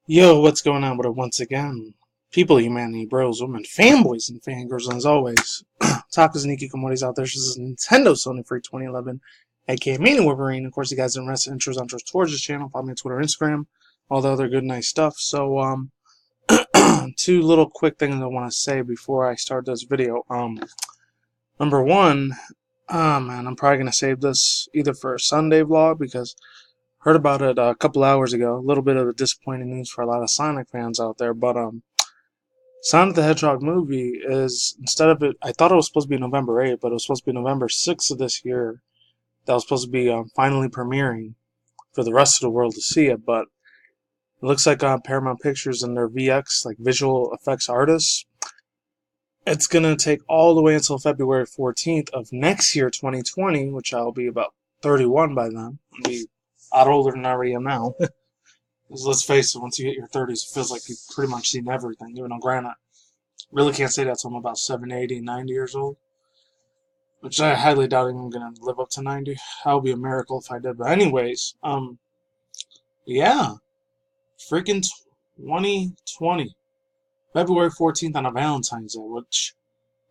Yo, what's going on with it once again? People, humanity, bros, women, fanboys, and fangirls, and as always, otakus and hikikomoris out there. This is Nintendo Sony for 2011, aka Mania Wolverine. Of course, you guys are interested in intros towards this channel. Follow me on Twitter, Instagram, all the other good, nice stuff. So, two little quick things I want to say before I start this video. Number one, man, I'm probably gonna save this either for a Sunday vlog because heard about it a couple hours ago. A little bit of a disappointing news for a lot of Sonic fans out there, but Sonic the Hedgehog movie is, instead of it, I thought it was supposed to be November 8th, but it was supposed to be November 6th of this year. That was supposed to be finally premiering for the rest of the world to see it, but it looks like Paramount Pictures and their VX, like visual effects artists, it's gonna take all the way until February 14th of next year, 2020, which I'll be about 31 by then. I'll be a lot older than I already am now. Because let's face it, once you hit your 30s, it feels like you've pretty much seen everything. Even though, granted, really can't say that until I'm about 70, 80, 90 years old. Which I highly doubt I'm going to live up to 90. That would be a miracle if I did. But anyways, yeah. Freaking 2020. February 14th on a Valentine's Day, which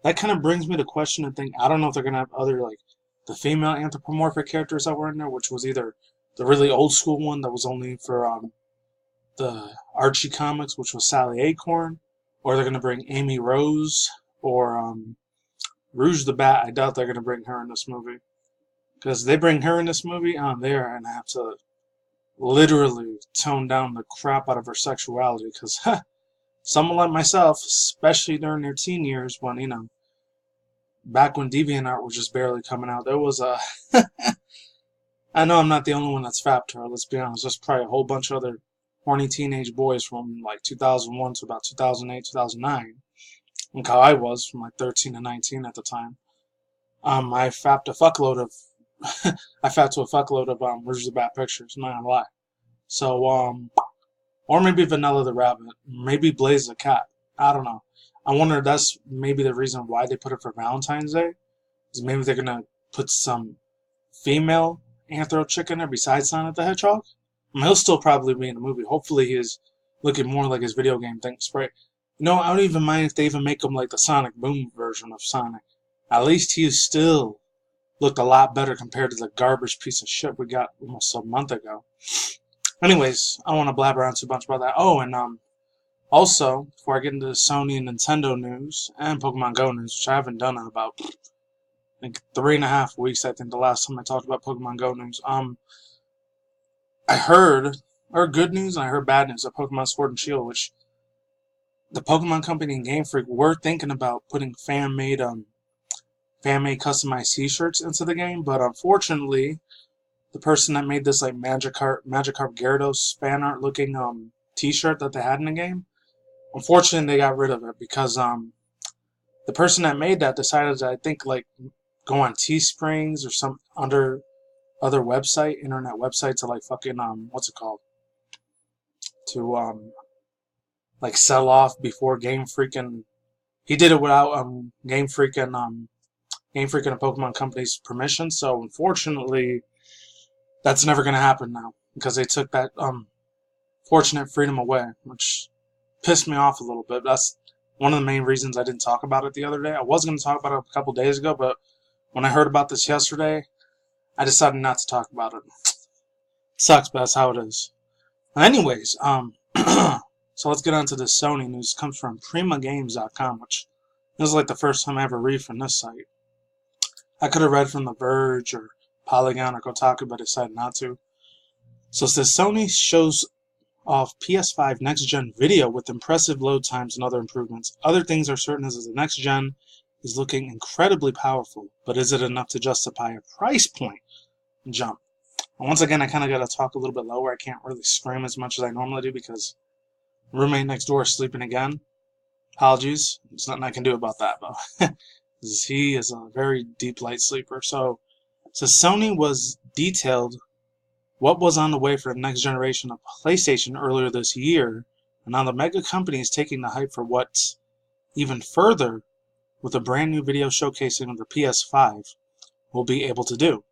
that kind of brings me to question and think, I don't know if they're going to have other, like, the female anthropomorphic characters that were in there, which was either the really old school one that was only for the Archie comics, which was Sally Acorn, or they're going to bring Amy Rose, or Rouge the Bat. I doubt they're going to bring her in this movie. Because if they bring her in this movie, they're going to have to literally tone down the crap out of her sexuality. Because someone like myself, especially during their teen years, when, you know, back when DeviantArt was just barely coming out, there was a... I know I'm not the only one that's fapped her, let's be honest. There's probably a whole bunch of other horny teenage boys from like 2001 to about 2008, 2009. Like how I was from like 13 to 19 at the time. I fapped a fuckload of... I fapped to a fuckload of Rouge the Bat pictures, I'm not gonna lie. So, or maybe Vanilla the Rabbit. Maybe Blaze the Cat. I don't know. I wonder if that's maybe the reason why they put it for Valentine's Day. Is maybe they're gonna put some female anthro chick in there besides Sonic the Hedgehog. I mean, he'll still probably be in the movie. Hopefully he is looking more like his video game thing. Spray. You know, I don't even mind if they even make him like the Sonic Boom version of Sonic. At least he still looked a lot better compared to the garbage piece of shit we got almost a month ago. Anyways, I don't want to blabber on too much about that. Oh, and also, before I get into the Sony and Nintendo news and Pokemon Go news, which I haven't done in about like 3.5 weeks, I think the last time I talked about Pokemon Go news. I heard good news and I heard bad news of Pokemon Sword and Shield, which the Pokemon Company and Game Freak were thinking about putting fan-made customized T-shirts into the game, but unfortunately, the person that made this like Magikarp Gyarados fan art looking T-shirt that they had in the game, unfortunately they got rid of it because the person that made that decided to, I think, like go on Teesprings or some other internet website to like fucking what's it called, to like sell off before Game Freak, and he did it without Game Freak and the Pokemon Company's permission. So unfortunately, that's never gonna happen now because they took that fortunate freedom away, which pissed me off a little bit. That's one of the main reasons I didn't talk about it the other day. I was going to talk about it a couple days ago, but when I heard about this yesterday, I decided not to talk about it. Sucks, but that's how it is. Anyways, so let's get on to the Sony news. It comes from primagames.com, which this is like the first time I ever read from this site. I could have read from The Verge or Polygon or Kotaku, but I decided not to. So it says Sony shows off PS5 next-gen video with impressive load times and other improvements. Other things are certain as the next-gen is looking incredibly powerful, but is it enough to justify a price point jump? And once again, I kind of got to talk a little bit lower. I can't really scream as much as I normally do because roommate next door is sleeping again. Apologies. There's nothing I can do about that, though. He is a very deep light sleeper. So Sony was detailed what was on the way for the next generation of PlayStation earlier this year, and now the mega company is taking the hype for what's even further with a brand new video showcasing of the PS5 will be able to do.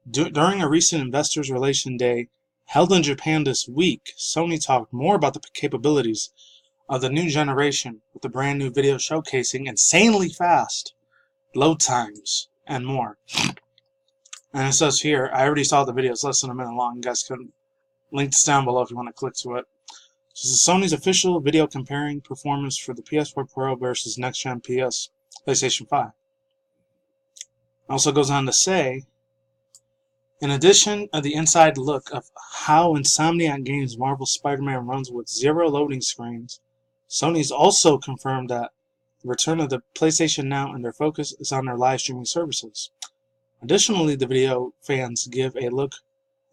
During a recent Investors Relation Day Held in Japan this week, Sony talked more about the capabilities of the new generation with the brand new video showcasing insanely fast load times and more. And it says here, I already saw the video, it's less than a minute long. You guys can link this down below if you want to click to it. This is Sony's official video comparing performance for the PS4 Pro versus next-gen PlayStation 5. Also goes on to say, in addition of the inside look of how Insomniac Games' Marvel Spider-Man runs with 0 loading screens, Sony's also confirmed that the return of the PlayStation Now and their focus is on their live streaming services. Additionally, the video fans give a look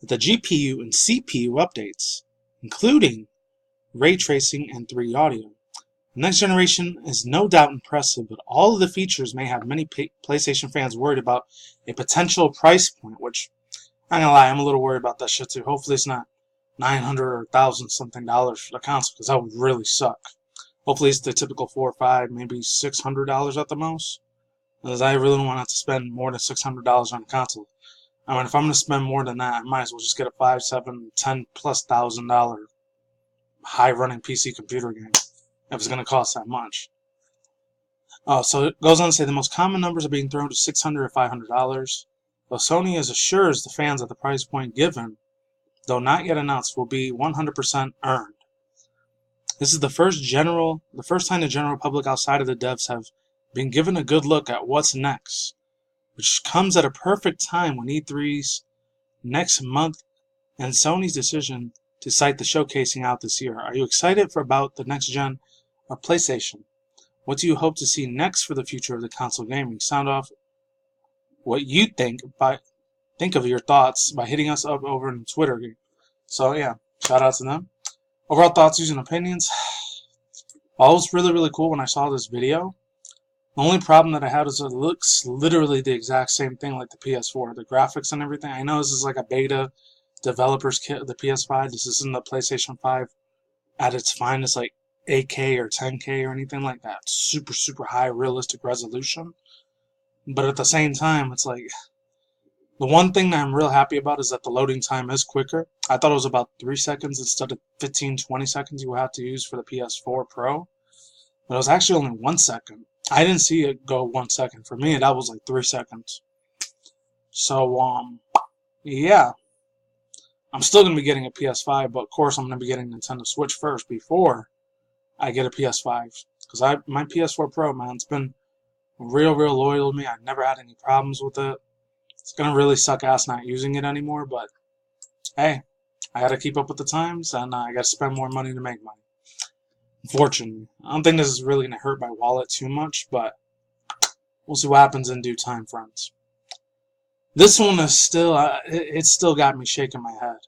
at the GPU and CPU updates, including ray tracing and 3D audio. The next generation is no doubt impressive, but all of the features may have many PlayStation fans worried about a potential price point, which, I'm not gonna lie, I'm a little worried about that shit too. Hopefully it's not $900 or $1,000 something for the console, because that would really suck. Hopefully it's the typical $400 or $500, maybe $600 at the most, because I really don't want to have to spend more than $600 on a console. I mean, if I'm going to spend more than that, I might as well just get a $5, $7, $10+ thousand high-running PC computer game if it's going to cost that much. So it goes on to say the most common numbers are being thrown to $600 or $500, though Sony assures the fans that the price point given, though not yet announced, will be 100% earned. This is the first time the general public outside of the devs have been given a good look at what's next, which comes at a perfect time when E3's next month and Sony's decision to cite the showcasing out this year. Are you excited about the next gen of PlayStation? What do you hope to see next for the future of the console gaming? Sound off what you think of your thoughts by hitting us up over on Twitter. So yeah, shout out to them. Overall thoughts, views, and opinions. Well, it was really, really cool when I saw this video. The only problem that I had is it looks literally the exact same thing like the PS4. The graphics and everything. I know this is like a beta developer's kit of the PS5. This isn't the PlayStation 5 at its finest, like 8K or 10K or anything like that. Super, super high realistic resolution. But at the same time, it's like, the one thing that I'm real happy about is that the loading time is quicker. I thought it was about 3 seconds instead of 15-20 seconds you would have to use for the PS4 Pro. But it was actually only 1 second. I didn't see it go 1 second. For me, that was like 3 seconds. So, yeah. I'm still going to be getting a PS5, but of course I'm going to be getting Nintendo Switch first before I get a PS5. Because my PS4 Pro, man, it's been real, real loyal to me. I've never had any problems with it. It's going to really suck ass not using it anymore, but hey, I got to keep up with the times, and I got to spend more money to make money. Unfortunately, I don't think this is really going to hurt my wallet too much, but we'll see what happens in due time, friends. This one is still, it's still got me shaking my head.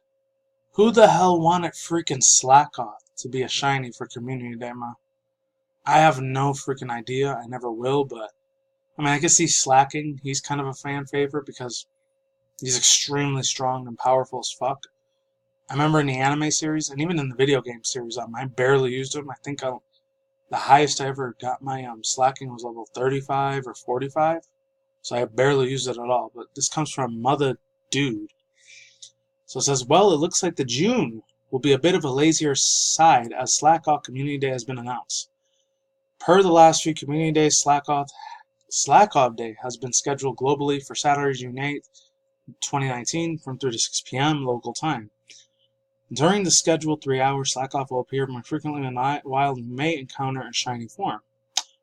Who the hell wanted freaking Slakoth to be a shiny for Community Day, man? I have no freaking idea. I never will, but I mean, I can see Slaking. He's kind of a fan favorite because he's extremely strong and powerful as fuck. I remember in the anime series and even in the video game series, I barely used him. I think the highest I ever got my Slaking was level 35 or 45. So I barely used it at all. But this comes from Mother Dude. So it says, well, it looks like the June will be a bit of a lazier side as Slakoth Community Day has been announced. Per the last few Community Days, Slakoth Day has been scheduled globally for Saturday, June 8th, 2019 from 3 to 6 p.m. local time. During the scheduled 3 hours, Slakoth will appear more frequently while you may encounter in shiny form.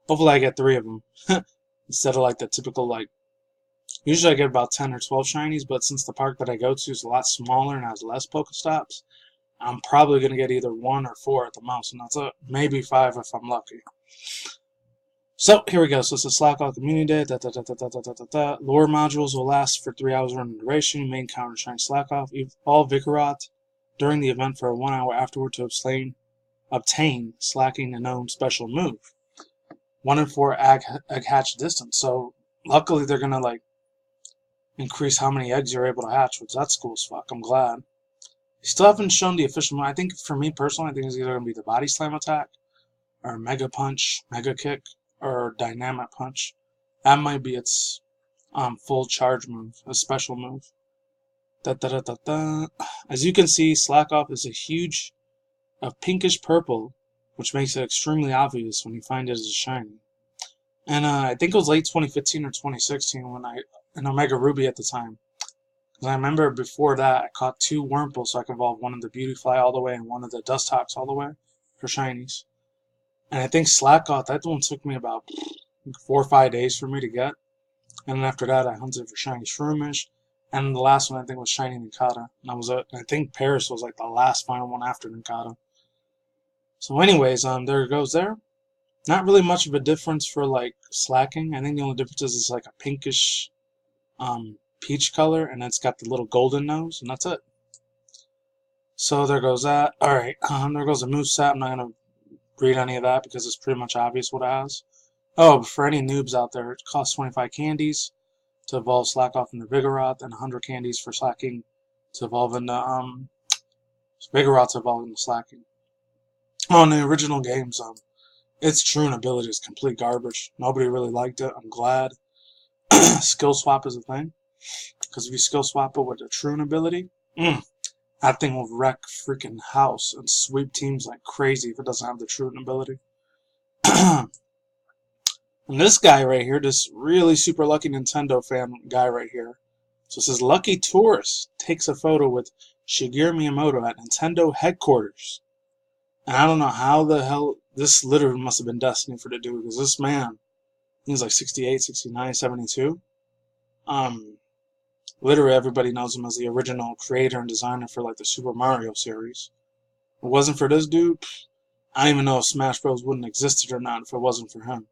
Hopefully I get 3 of them. Instead of like the typical, like, usually I get about 10 or 12 shinies, but since the park that I go to is a lot smaller and has less Pokestops, I'm probably going to get either 1 or 4 at the most, and that's it. Maybe 5 if I'm lucky. So, here we go. So, it's a Slakoth Community Day. Lore modules will last for 3 hours running duration. You may encounter shiny Slakoth. All Vigoroth during the event for 1 hour afterward to obtain Slaking a known special move. 1 in 4 egg hatch distance. So, luckily they're going to, like, increase how many eggs you're able to hatch, which that's cool as fuck. I'm glad. They still haven't shown the official move. I think, for me personally, I think it's either going to be the Body Slam attack, or Mega Punch, Mega Kick, or Dynamic Punch. That might be its full charge move, a special move. Da, da, da, da, da. As you can see, Slakoth is a pinkish purple, which makes it extremely obvious when you find it as a shiny. And I think it was late 2015 or 2016 when in Omega Ruby at the time. Because I remember before that, I caught 2 Wurmples, so I could evolve one of the Beautyfly all the way and one of the Dustox all the way for shinies. And I think Slakoth, that one took me about 4 or 5 days for me to get. And then after that, I hunted for shiny Shroomish. And the last one I think was shiny Ninkata. And I think Paris was like the last final one after Ninkata. So anyways, there it goes there. Not really much of a difference for like Slaking. I think the only difference is it's like a pinkish peach color, and it's got the little golden nose, and that's it. So there goes that. Alright, there goes the moveset. I'm not going to read any of that because it's pretty much obvious what it has. Oh, but for any noobs out there, it costs 25 candies to evolve Slakoth into Vigoroth, and 100 candies for Slaking to evolve into Vigoroth to evolve into Slaking. Oh, in the original games, its truant ability is complete garbage. Nobody really liked it. I'm glad. Skill swap is a thing. Because if you skill swap it with a truant ability, that thing will wreck freaking house and sweep teams like crazy if it doesn't have the truant ability. And this guy right here, this really super lucky Nintendo fan guy right here. So it says, Lucky Tourist takes a photo with Shigeru Miyamoto at Nintendo headquarters. And I don't know how the hell, this literally must have been destiny for the dude, because this man, he's like 68, 69, 72. Literally everybody knows him as the original creator and designer for like the Super Mario series. If it wasn't for this dude, I don't even know if Smash Bros. Wouldn't existed or not if it wasn't for him.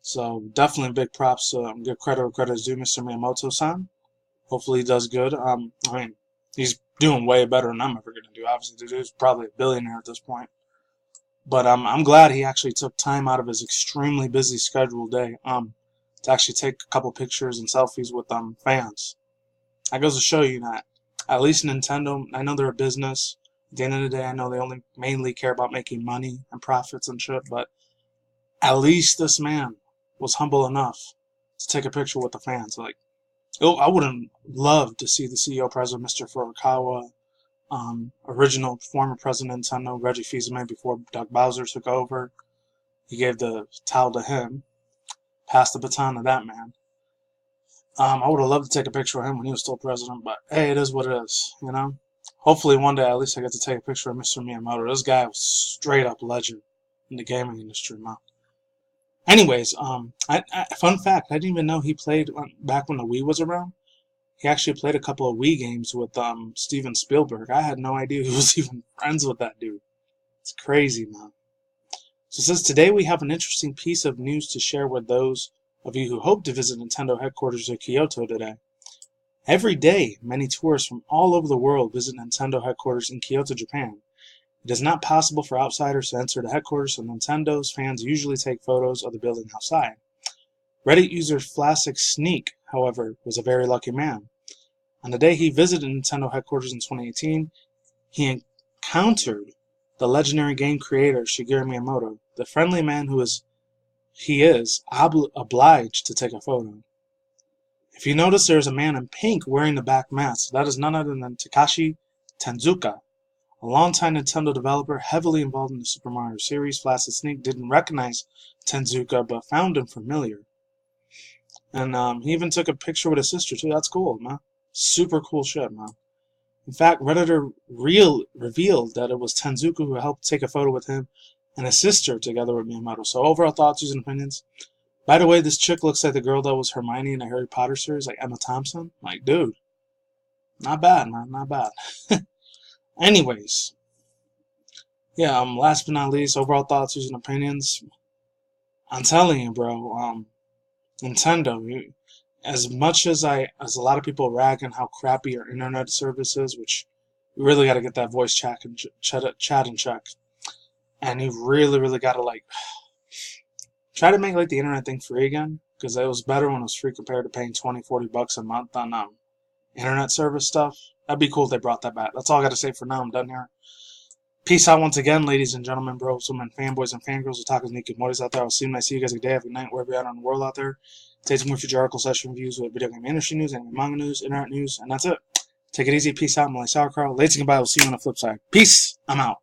So definitely big props to give credit where credit is due, Mr. Miyamoto-san. Hopefully he does good. I mean, he's doing way better than I'm ever going to do. Obviously, the dude's probably a billionaire at this point. But I'm glad he actually took time out of his extremely busy scheduled day to actually take a couple pictures and selfies with fans. That goes to show you that at least Nintendo, I know they're a business. At the end of the day, I know they only mainly care about making money and profits and shit, but at least this man was humble enough to take a picture with the fans. Like, I would have loved to see the CEO president, Mr. Furukawa, original former president of Nintendo, Reggie Fils-Aimé, before Doug Bowser took over. He gave the towel to him, passed the baton to that man. I would have loved to take a picture of him when he was still president, but hey, it is what it is, you know? Hopefully one day at least I get to take a picture of Mr. Miyamoto. This guy was straight up legend in the gaming industry, man. Anyways, fun fact, I didn't even know he played back when the Wii was around. He actually played a couple of Wii games with Steven Spielberg. I had no idea he was even friends with that dude. It's crazy, man. So it says, today we have an interesting piece of news to share with those of you who hope to visit Nintendo headquarters in Kyoto today. Every day, many tourists from all over the world visit Nintendo headquarters in Kyoto, Japan. It is not possible for outsiders to enter the headquarters, so Nintendo's fans usually take photos of the building outside. Reddit user Flassic Sneak, however, was a very lucky man. On the day he visited Nintendo headquarters in 2018, he encountered the legendary game creator Shigeru Miyamoto, the friendly man he is obliged to take a photo. If you notice, there is a man in pink wearing the back mask. That is none other than Takashi Tezuka, a longtime Nintendo developer heavily involved in the Super Mario series. Flaccid Snake didn't recognize Tezuka, but found him familiar. And he even took a picture with his sister, too. That's cool, man. Super cool shit, man. In fact, Redditor revealed that it was Tezuka who helped take a photo with him and his sister together with Miyamoto. So overall thoughts, views, and opinions. By the way, this chick looks like the girl that was Hermione in the Harry Potter series, like Emma Thompson. Like, dude, not bad, man, not bad. Anyways, yeah. Last but not least, overall thoughts, views, and opinions. I'm telling you, bro. Nintendo. As much as a lot of people rag on how crappy our internet service is, which you really got to get that voice chat in check, and you really got to like try to make like the internet thing free again, because it was better when it was free compared to paying $20-40 a month on internet service stuff. That'd be cool if they brought that back. That's all I got to say for now. I'm done here. Peace out once again, ladies and gentlemen, bros, women, fanboys, and fangirls, otakus, and hikikomoris out there. I'll see you when I see you guys every day, every night, wherever you're at in the world out there. Take some more future article session reviews with video game industry news, and manga news, internet news, and that's it. Take it easy. Peace out. I'm like sauerkraut. Ladies and goodbye. We'll see you on the flip side. Peace. I'm out.